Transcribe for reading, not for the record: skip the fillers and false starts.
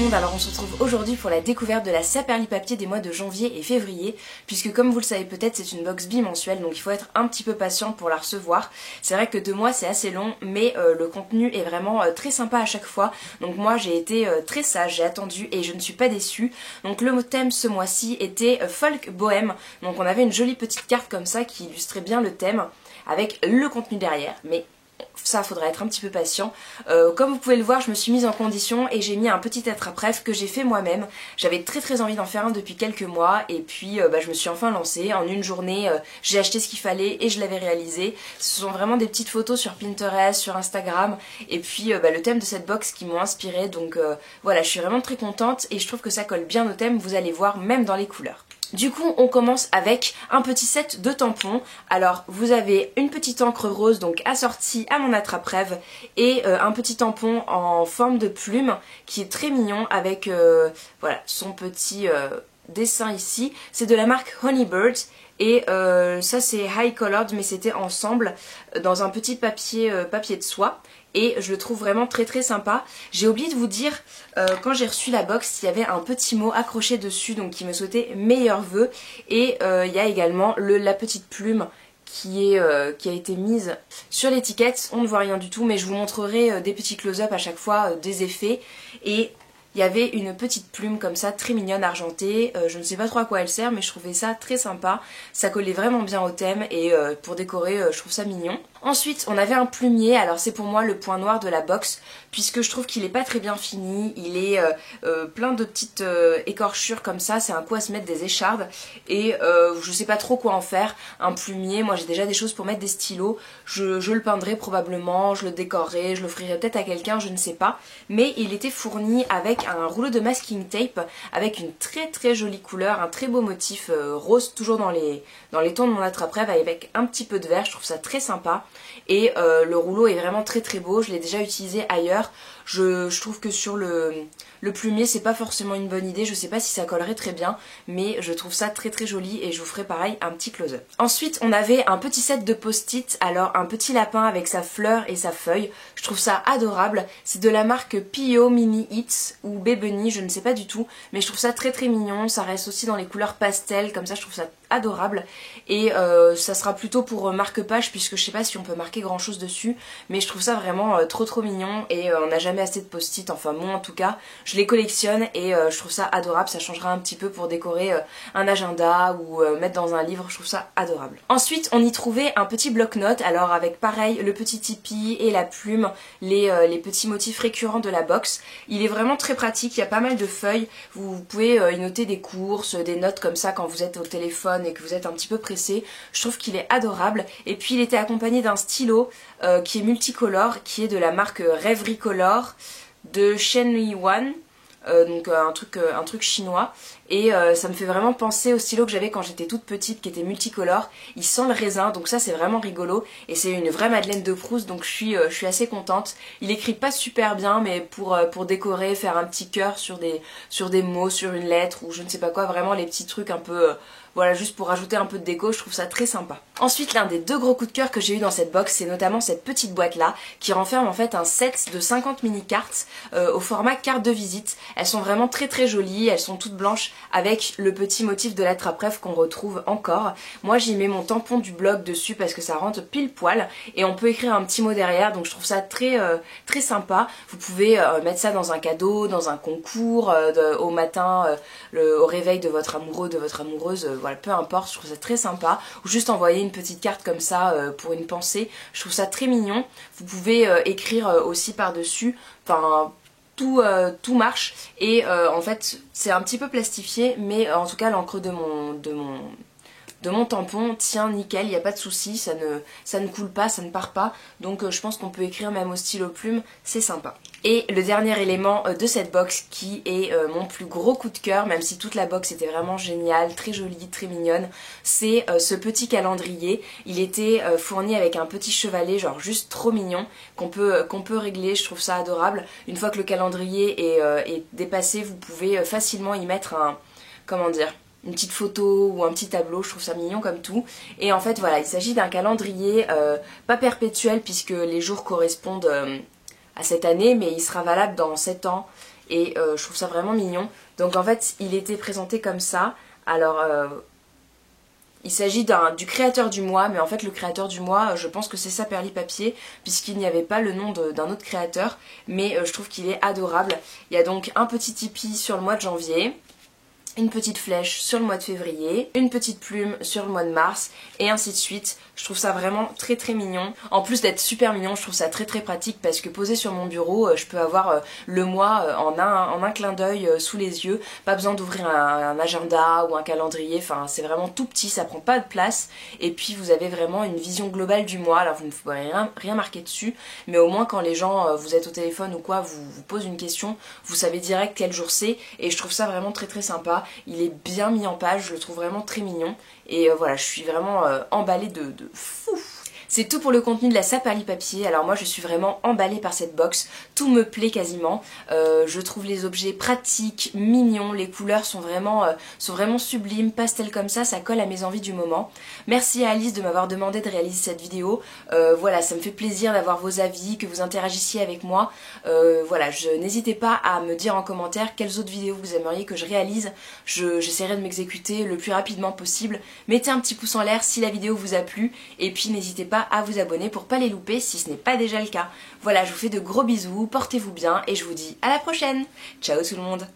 monde, alors on se retrouve aujourd'hui pour la découverte de la Saperli papier des mois de janvier et février, puisque comme vous le savez peut-être c'est une box bimensuelle, donc il faut être un petit peu patient pour la recevoir. C'est vrai que 2 mois c'est assez long, mais le contenu est vraiment très sympa à chaque fois, donc moi j'ai été très sage, j'ai attendu et je ne suis pas déçue. Donc le thème ce mois-ci était folk bohème, donc on avait une jolie petite carte comme ça qui illustrait bien le thème, avec le contenu derrière, mais ça faudra être un petit peu patient. Comme vous pouvez le voir, je me suis mise en condition et j'ai mis un petit attrape-rêve que j'ai fait moi-même. J'avais très envie d'en faire un depuis quelques mois et puis je me suis enfin lancée. En une journée, j'ai acheté ce qu'il fallait et je l'avais réalisé. Ce sont vraiment des petites photos sur Pinterest, sur Instagram et puis le thème de cette box qui m'ont inspirée. Donc voilà, je suis vraiment très contente et je trouve que ça colle bien au thème, vous allez voir, même dans les couleurs. Du coup on commence avec un petit set de tampons. Alors vous avez une petite encre rose donc assortie à mon attrape-rêve et un petit tampon en forme de plume qui est très mignon avec voilà son petit dessin ici. C'est de la marque Honeybird et ça c'est high colored mais c'était ensemble dans un petit papier de soie. Et je le trouve vraiment très sympa. J'ai oublié de vous dire, quand j'ai reçu la box, il y avait un petit mot accroché dessus, donc qui me souhaitait meilleurs vœux. Et il y a également la petite plume qui a été mise sur l'étiquette. On ne voit rien du tout, mais je vous montrerai des petits close-up à chaque fois, des effets. Et il y avait une petite plume comme ça, très mignonne, argentée. Je ne sais pas trop à quoi elle sert, mais je trouvais ça très sympa. Ça collait vraiment bien au thème et pour décorer, je trouve ça mignon. Ensuite, on avait un plumier. Alors c'est pour moi le point noir de la box, puisque je trouve qu'il est pas très bien fini. Il est plein de petites écorchures comme ça. C'est un coup à se mettre des échardes. Et je sais pas trop quoi en faire. Un plumier, moi j'ai déjà des choses pour mettre des stylos. Je le peindrai probablement, je le décorerai, je l'offrirai peut-être à quelqu'un, je ne sais pas. Mais il était fourni avec un rouleau de masking tape avec une très jolie couleur, un très beau motif rose, toujours dans les tons de mon attrape-rêve, avec un petit peu de vert. Je trouve ça très sympa. Et le rouleau est vraiment très beau, je l'ai déjà utilisé ailleurs. Je trouve que sur le plumier c'est pas forcément une bonne idée, je sais pas si ça collerait très bien, mais je trouve ça très joli et je vous ferai pareil un petit close-up. Ensuite on avait un petit set de post-it, alors un petit lapin avec sa fleur et sa feuille, je trouve ça adorable. C'est de la marque Pio Mini Hits ou Bebeni, je ne sais pas du tout, mais je trouve ça très mignon. Ça reste aussi dans les couleurs pastel, comme ça je trouve ça adorable. Et ça sera plutôt pour marque-page, puisque je sais pas si on peut marquer grand chose dessus, mais je trouve ça vraiment trop mignon. Et on n'a jamais assez de post-it, enfin moi en tout cas, je les collectionne et je trouve ça adorable. Ça changera un petit peu pour décorer un agenda ou mettre dans un livre, je trouve ça adorable. Ensuite on y trouvait un petit bloc-notes, alors avec pareil le petit tipi et la plume, les petits motifs récurrents de la box. Il est vraiment très pratique, il y a pas mal de feuilles, vous pouvez y noter des courses, des notes comme ça quand vous êtes au téléphone et que vous êtes un petit peu pressé. Je trouve qu'il est adorable. Et puis il était accompagné d'un stylo qui est multicolore, qui est de la marque Rêverie Color de Shenli Wan. Donc un truc chinois, et ça me fait vraiment penser au stylo que j'avais quand j'étais toute petite qui était multicolore. Il sent le raisin, donc ça c'est vraiment rigolo et c'est une vraie Madeleine de Proust, donc je suis assez contente. Il écrit pas super bien, mais pour décorer, faire un petit cœur sur des mots, sur une lettre ou je ne sais pas quoi, vraiment les petits trucs un peu voilà, juste pour rajouter un peu de déco, je trouve ça très sympa. Ensuite, l'un des 2 gros coups de cœur que j'ai eu dans cette box, c'est notamment cette petite boîte là, qui renferme en fait un set de 50 mini cartes au format carte de visite. Elles sont vraiment très jolies, elles sont toutes blanches avec le petit motif de l'attrape-rêve qu'on retrouve encore. Moi j'y mets mon tampon du blog dessus parce que ça rentre pile poil et on peut écrire un petit mot derrière, donc je trouve ça très sympa. Vous pouvez mettre ça dans un cadeau, dans un concours, au matin, au réveil de votre amoureux, de votre amoureuse, voilà, peu importe, je trouve ça très sympa. Ou juste envoyer une petite carte comme ça pour une pensée, je trouve ça très mignon. Vous pouvez écrire aussi par-dessus, enfin tout marche et en fait c'est un petit peu plastifié, mais en tout cas l'encre de mon tampon tient nickel, il n'y a pas de souci, ça ne coule pas, ça ne part pas, donc je pense qu'on peut écrire même au stylo plume, c'est sympa. Et le dernier élément de cette box qui est mon plus gros coup de cœur, même si toute la box était vraiment géniale, très jolie, très mignonne, c'est ce petit calendrier. Il était fourni avec un petit chevalet, genre juste trop mignon, qu'on peut régler, je trouve ça adorable. Une fois que le calendrier est dépassé, vous pouvez facilement y mettre une petite photo ou un petit tableau, je trouve ça mignon comme tout. Et en fait voilà, il s'agit d'un calendrier pas perpétuel puisque les jours correspondent à cette année, mais il sera valable dans 7 ans et je trouve ça vraiment mignon. Donc en fait il était présenté comme ça. Alors il s'agit du créateur du mois, mais en fait le créateur du mois, je pense que c'est Saperli Papier, puisqu'il n'y avait pas le nom d'un autre créateur, mais je trouve qu'il est adorable. Il y a donc un petit Tipeee sur le mois de janvier, une petite flèche sur le mois de février, une petite plume sur le mois de mars, et ainsi de suite. Je trouve ça vraiment très très mignon. En plus d'être super mignon, je trouve ça très très pratique parce que posé sur mon bureau, je peux avoir le mois en un clin d'œil sous les yeux. Pas besoin d'ouvrir un agenda ou un calendrier, enfin c'est vraiment tout petit, ça prend pas de place. Et puis vous avez vraiment une vision globale du mois. Alors vous ne pouvez rien marquer dessus, mais au moins quand les gens, vous êtes au téléphone ou quoi, vous posent une question, vous savez direct quel jour c'est. Et je trouve ça vraiment très très sympa. Il est bien mis en page, je le trouve vraiment très mignon. Et voilà, je suis vraiment emballée de fou. C'est tout pour le contenu de la Saperli Papier. Alors moi je suis vraiment emballée par cette box, tout me plaît quasiment. Je trouve les objets pratiques, mignons, les couleurs sont vraiment sublimes, pastel comme ça colle à mes envies du moment. Merci à Alice de m'avoir demandé de réaliser cette vidéo. Voilà, ça me fait plaisir d'avoir vos avis, que vous interagissiez avec moi. Voilà, n'hésitez pas à me dire en commentaire quelles autres vidéos vous aimeriez que je réalise. J'essaierai de m'exécuter le plus rapidement possible. Mettez un petit pouce en l'air si la vidéo vous a plu, et puis n'hésitez pas à vous abonner pour pas les louper si ce n'est pas déjà le cas. Voilà, je vous fais de gros bisous, portez-vous bien et je vous dis à la prochaine. Ciao tout le monde.